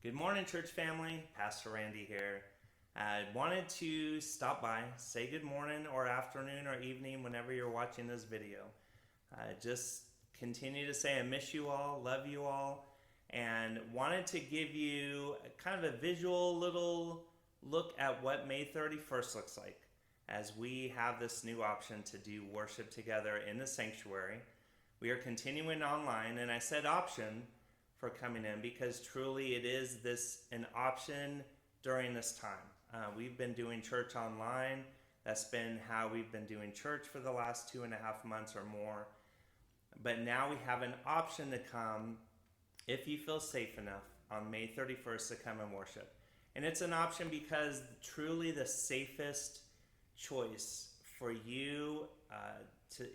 Good morning, church family. Pastor Randy here. I wanted to stop by, say good morning or afternoon or evening whenever you're watching this video. Just continue to say I miss you all, love you all, and wanted to give you kind of a visual little look at what May 31st looks like as we have this new option to do worship together in the sanctuary. We are continuing online, and I said option for coming in because truly it is an option during this time. We've been doing church online. That's been how we've been doing church for the last 2.5 months or more. But now we have an option to come if you feel safe enough on May 31st to come and worship. And it's an option because truly the safest choice for you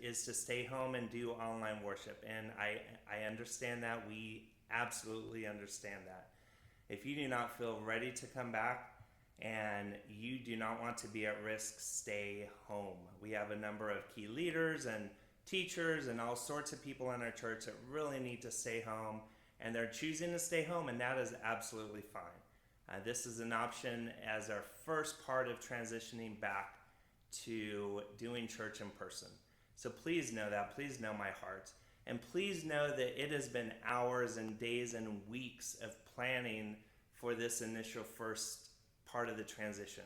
is to stay home and do online worship. And I understand that. We absolutely understand that. If you do not feel ready to come back and you do not want to be at risk, stay home. We have a number of key leaders and teachers and all sorts of people in our church that really need to stay home, and they're choosing to stay home, and that is absolutely fine. This is an option as our first part of transitioning back to doing church in person. So please know that. Please know my heart. And please know that it has been hours and days and weeks of planning for this initial first part of the transition.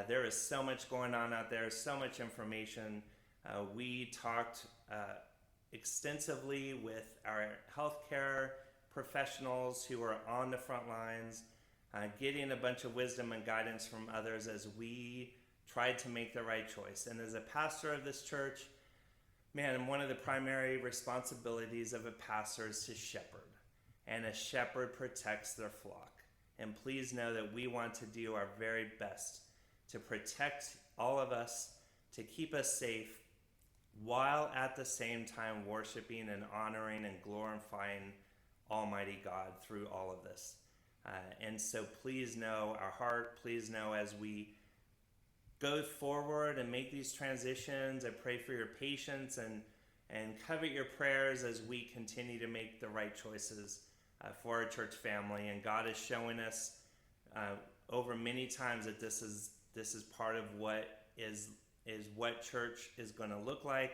There is so much going on out there, so much information. We talked extensively with our healthcare professionals who are on the front lines, getting a bunch of wisdom and guidance from others as we tried to make the right choice. And as a pastor of this church, man, one of the primary responsibilities of a pastor is to shepherd. And a shepherd protects their flock. And please know that we want to do our very best to protect all of us, to keep us safe, while at the same time worshiping and honoring and glorifying Almighty God through all of this. And so please know our heart, please know as we go forward and make these transitions, I pray for your patience and covet your prayers as we continue to make the right choices for our church family. And God is showing us over many times that this is part of what is what church is going to look like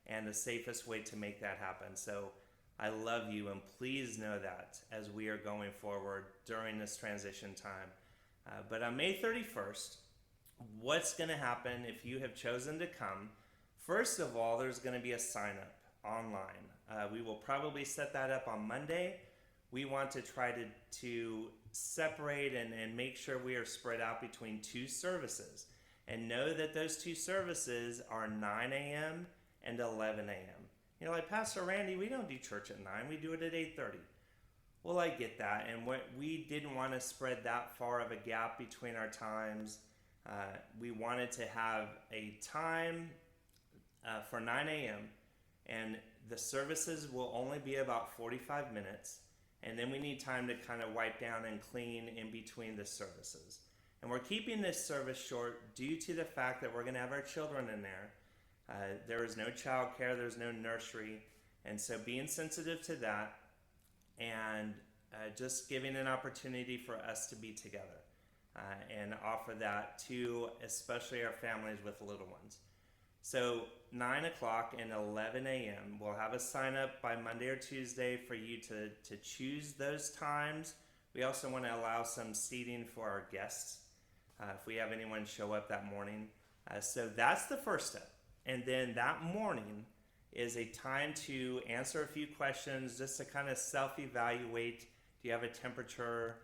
and the safest way to make that happen. So I love you, and please know that as we are going forward during this transition time. But on May 31st, what's going to happen if you have chosen to come? First of all, there's going to be a sign up online. We will probably set that up on Monday. We want to try to separate and make sure we are spread out between two services. And know that those two services are 9 a.m. and 11 a.m. You know, like Pastor Randy, we don't do church at 9, we do it at 8:30. Well, I get that, and we didn't want to spread that far of a gap between our times. We wanted to have a time for 9 a.m. and the services will only be about 45 minutes, and then we need time to kind of wipe down and clean in between the services. And we're keeping this service short due to the fact that we're going to have our children in there. There is no childcare, there's no nursery, and so being sensitive to that and just giving an opportunity for us to be together. And offer that to especially our families with little ones. So 9 o'clock and 11 a.m. We'll have a sign up by Monday or Tuesday for you to choose those times. We also want to allow some seating for our guests if we have anyone show up that morning. So that's the first step. And then that morning is a time to answer a few questions just to kind of self-evaluate. Do you have a temperature?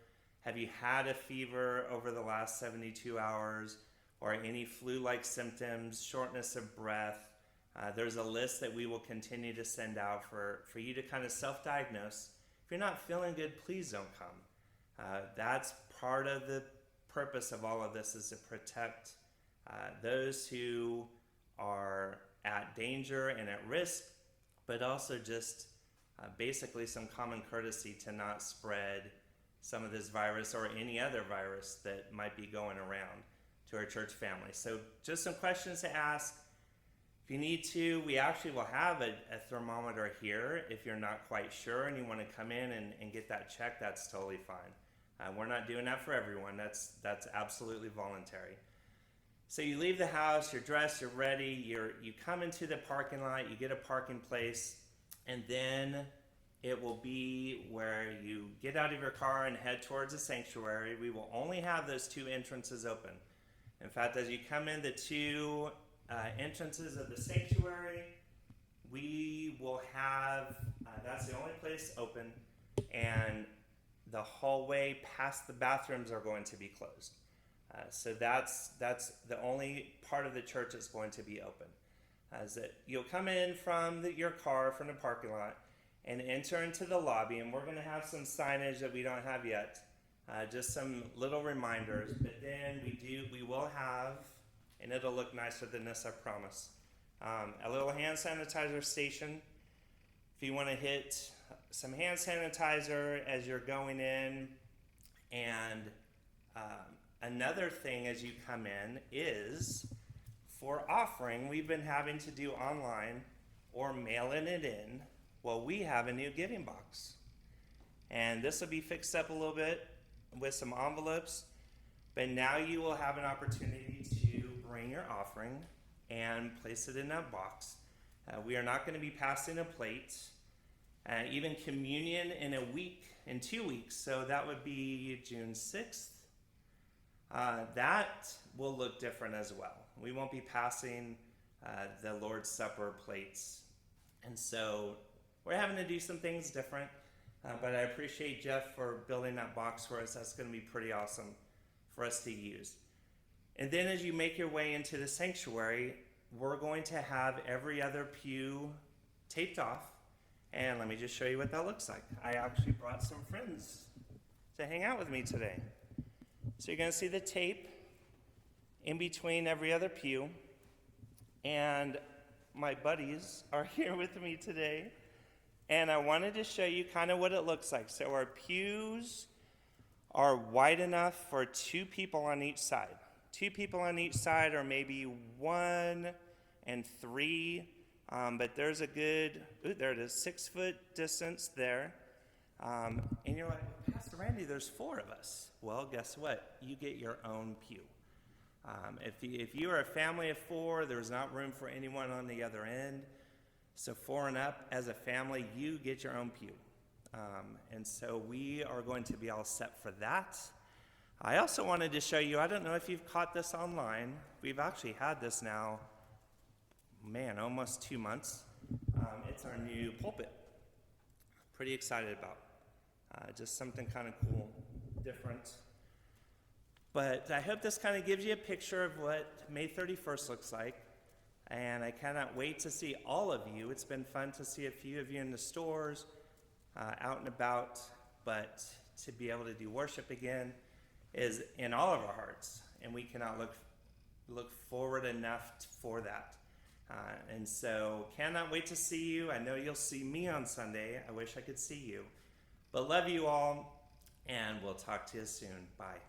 Have you had a fever over the last 72 hours or any flu-like symptoms, shortness of breath? There's a list that we will continue to send out for you to kind of self-diagnose. If you're not feeling good, please don't come. That's part of the purpose of all of this, is to protect those who are at danger and at risk, but also just basically some common courtesy to not spread some of this virus or any other virus that might be going around to our church family. So just some questions to ask. If you need to, we actually will have a thermometer here. If you're not quite sure and you want to come in and get that checked, that's totally fine. We're not doing that for everyone. That's absolutely voluntary. So you leave the house, you're dressed, you're ready, you come into the parking lot, you get a parking place, and then it will be where you get out of your car and head towards the sanctuary. We will only have those two entrances open. In fact, as you come in the two entrances of the sanctuary, we will have, that's the only place open, and the hallway past the bathrooms are going to be closed. So that's the only part of the church that's going to be open. Is that you'll come in from your car, from the parking lot, and enter into the lobby, and we're going to have some signage that we don't have yet, just some little reminders. But then we will have, and it'll look nicer than this, I promise, a little hand sanitizer station. If you want to hit some hand sanitizer as you're going in, and another thing as you come in is, for offering, we've been having to do online or mailing it in. Well, we have a new giving box. And this will be fixed up a little bit with some envelopes, but now you will have an opportunity to bring your offering and place it in that box. We are not going to be passing a plate. Even communion in 2 weeks, so that would be June 6th. That will look different as well. We won't be passing the Lord's Supper plates. And so we're having to do some things different, but I appreciate Jeff for building that box for us. That's going to be pretty awesome for us to use. And then as you make your way into the sanctuary, we're going to have every other pew taped off. And let me just show you what that looks like. I actually brought some friends to hang out with me today. So you're going to see the tape in between every other pew. And my buddies are here with me today. And I wanted to show you kind of what it looks like. So our pews are wide enough for 2 people on each side. 2 people on each side, or maybe 1 and 3. But there's a good, there it is, 6-foot distance there. And you're like, well, Pastor Randy, there's 4 of us. Well, guess what? You get your own pew. If you are a family of 4, there's not room for anyone on the other end. So 4 and up, as a family, you get your own pew. And so we are going to be all set for that. I also wanted to show you, I don't know if you've caught this online. We've actually had this now, almost 2 months. It's our new pulpit. Pretty excited about. Just something kind of cool, different. But I hope this kind of gives you a picture of what May 31st looks like. And I cannot wait to see all of you. It's been fun to see a few of you in the stores, out and about. But to be able to do worship again is in all of our hearts. And we cannot look forward enough for that. And so cannot wait to see you. I know you'll see me on Sunday. I wish I could see you. But love you all, and we'll talk to you soon. Bye.